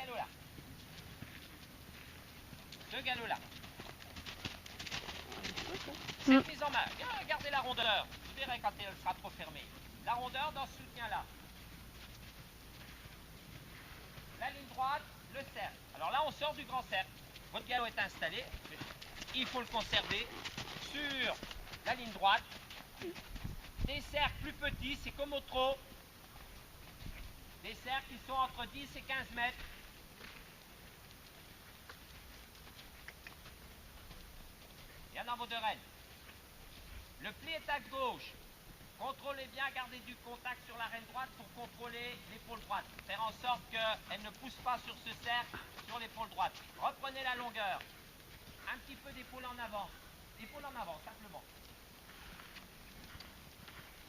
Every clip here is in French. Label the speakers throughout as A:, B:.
A: galop-là. Ce galop-là. Cette mise en main. Gardez la rondeur. Vous verrez quand elle sera trop fermée. La rondeur dans ce soutien-là. La ligne droite, le cercle. Alors là, on sort du grand cercle. Votre galop est installé. Il faut le conserver sur la ligne droite. Des cercles plus petits, c'est comme au trot. Des cercles qui sont entre 10 et 15 mètres. Il y en a vos deux rênes. Le pli est à gauche. Contrôlez bien, gardez du contact sur la reine droite pour contrôler l'épaule droite. Faire en sorte qu'elle ne pousse pas sur ce cercle, sur l'épaule droite. Reprenez la longueur. Un petit peu d'épaule en avant. Épaule en avant, simplement.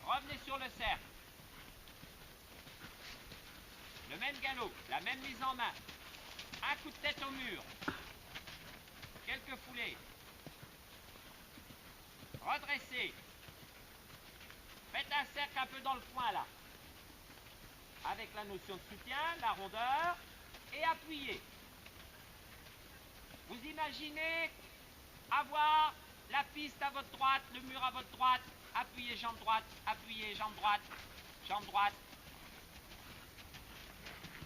A: Revenez sur le cercle. Le même galop, la même mise en main. Un coup de tête au mur. Quelques foulées. Redressez. Faites un cercle un peu dans le coin là. Avec la notion de soutien, la rondeur. Et appuyez. Vous imaginez avoir la piste à votre droite, le mur à votre droite. Appuyez jambe droite, appuyez jambe droite, jambe droite.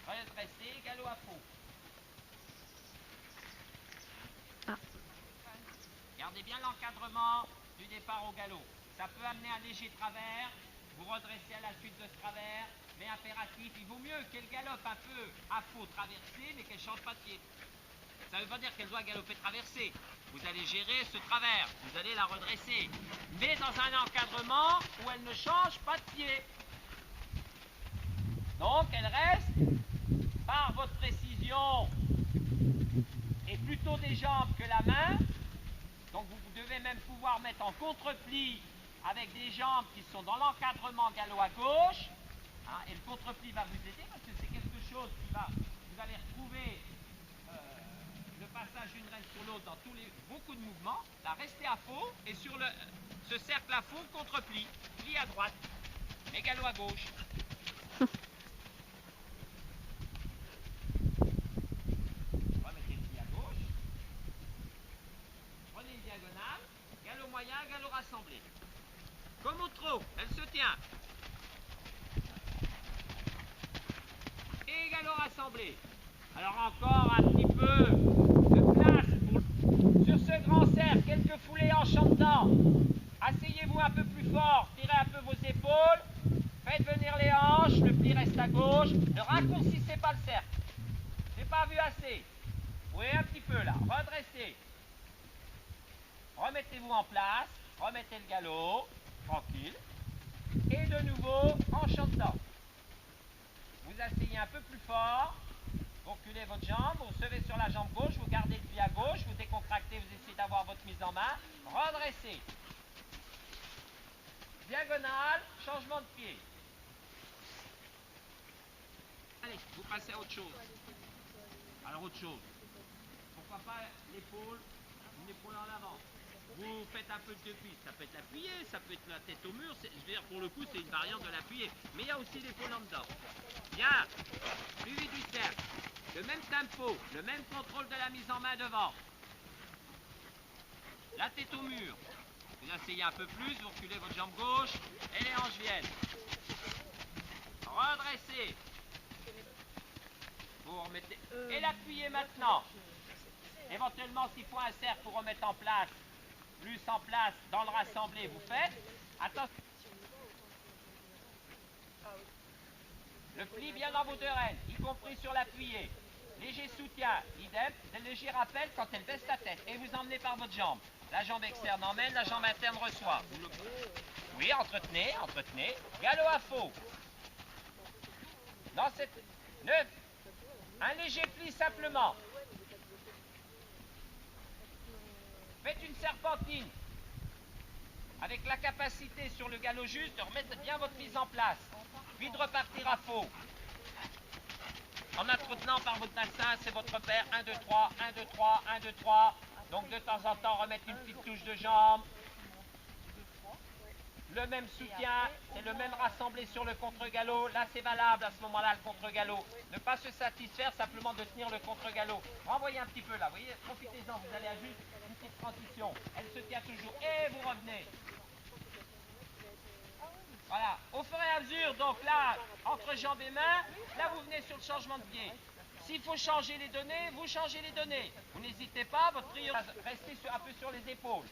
A: Redressez, galop à fond. Gardez bien l'encadrement du départ au galop. Ça peut amener un léger travers. Vous redressez à la suite de ce travers. Mais impératif, il vaut mieux qu'elle galope un peu à faux traversé, mais qu'elle ne change pas de pied. Ça ne veut pas dire qu'elle doit galoper traversé. Vous allez gérer ce travers. Vous allez la redresser. Mais dans un encadrement où elle ne change pas de pied. Donc elle reste par votre précision et plutôt des jambes que la main. Donc vous devez même pouvoir mettre en contre-pli avec des jambes qui sont dans l'encadrement galop à gauche. Hein, et le contre-pli va vous aider parce que c'est quelque chose qui va, vous allez retrouver le passage d'une reine sur l'autre dans beaucoup de mouvements. Là, restez à faux et sur ce cercle à faux, contre-pli. Pli à droite et galop à gauche. Remettez le pli à gauche. Prenez une diagonale. Galop moyen, galop rassemblé. Comme au trot, elle se tient. Et galop rassemblé. Alors encore un petit peu de place sur ce grand cercle, quelques foulées en chantant. Asseyez-vous un peu plus fort, tirez un peu vos épaules, faites venir les hanches, le pli reste à gauche, ne raccourcissez pas le cercle. J'ai pas vu assez. Oui, un petit peu là, redressez. Remettez-vous en place, remettez le galop, tranquille. Et de nouveau en chantant. Vous asseyez un peu plus fort. Vous reculez votre jambe, vous recevez sur la jambe gauche, vous gardez le pied à gauche, vous décontractez, vous essayez d'avoir votre mise en main. Redressez. Diagonale, changement de pied. Allez, vous passez à autre chose. Alors autre chose. Pourquoi pas l'épaule, une épaule en avant. Vous faites un peu de cuisse, ça peut être l'appuyé, ça peut être la tête au mur, je veux dire, pour le coup c'est une variante de l'appuyer. Mais il y a aussi l'épaule en dedans. Bien, suivi du cercle, le même tempo, le même contrôle de la mise en main devant. La tête au mur. Vous asseyez un peu plus, vous reculez votre jambe gauche et les hanches viennent. Redressez. Vous remettez. Et l'appuyez maintenant. Éventuellement, s'il faut un cercle pour remettre en place, plus en place dans le rassemblé, vous faites. Attention. Le pli bien dans vos deux rênes, y compris sur l'appuyé. Léger soutien, idem, de léger rappel quand elle baisse la tête. Et vous emmenez par votre jambe. La jambe externe emmène, la jambe interne reçoit. Oui, entretenez, entretenez. Galop à faux. Dans cette... 9. Un léger pli simplement. Faites une serpentine. Avec la capacité sur le galop juste de remettre bien votre mise en place. Puis de repartir à faux. En entretenant par votre bassin, c'est votre repère. 1, 2, 3, 1, 2, 3, 1, 2, 3. Donc de temps en temps, remettre une petite touche de jambe. le même soutien, c'est le même rassemblé sur le contre-galop. Là, c'est valable à ce moment-là, le contre-galop. Ne pas se satisfaire simplement de tenir le contre-galop. Renvoyez un petit peu là, vous voyez, profitez-en, vous allez à juste une petite transition. Elle se tient toujours et vous revenez. Voilà, au fur et à mesure, donc là, entre jambes et mains, là vous venez sur le changement de pied. S'il faut changer les données, vous changez les données. Vous n'hésitez pas, votre priorité, restez un peu sur les épaules.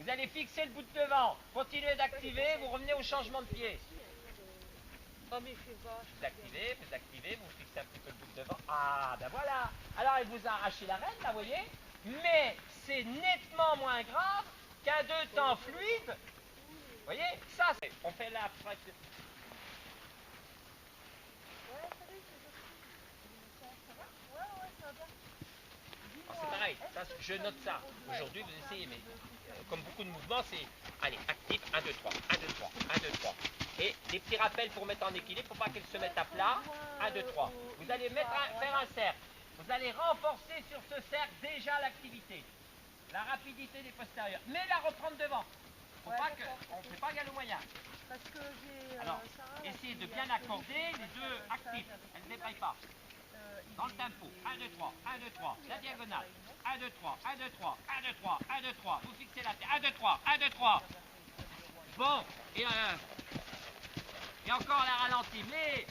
A: Vous allez fixer le bout de devant, continuez d'activer, vous revenez au changement de pied. Vous activez, vous fixez un petit peu le bout de devant. Ah, ben voilà. Alors, il vous a arraché la règle, là, vous voyez. Mais c'est nettement moins grave qu'un deux temps fluide. Vous voyez, ça, c'est... On fait la... C'est pareil, ça, je note ça. Aujourd'hui, vous essayez, mais comme beaucoup de mouvements, c'est... Allez, actif, 1, 2, 3, 1, 2, 3, 1, 2, 3. Et des petits rappels pour mettre en équilibre, pour pas qu'elle se mette à plat. 1, 2, 3. Vous allez faire un cercle. Vous allez renforcer sur ce cercle déjà l'activité. La rapidité des postérieurs. Mais la reprendre devant. On ne fait pas galop moyen.
B: Parce que j'ai.
A: Alors, essayez de bien accorder les deux actifs. Elle ne dépaille pas. Dans le tempo. 1, 2, 3, 1, 2, 3. La diagonale. 1, 2, 3, 1, 2, 3, 1, 2, 3, 1, 2, 3. Vous fixez la tête. 1, 2, 3, 1, 2, 3. Bon. Et encore la ralentit. Mais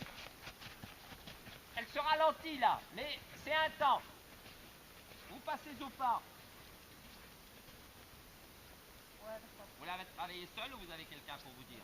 A: elle se ralentit là. Mais c'est un temps. Vous passez au pas. Vous l'avez travaillé seul ou vous avez quelqu'un pour vous dire?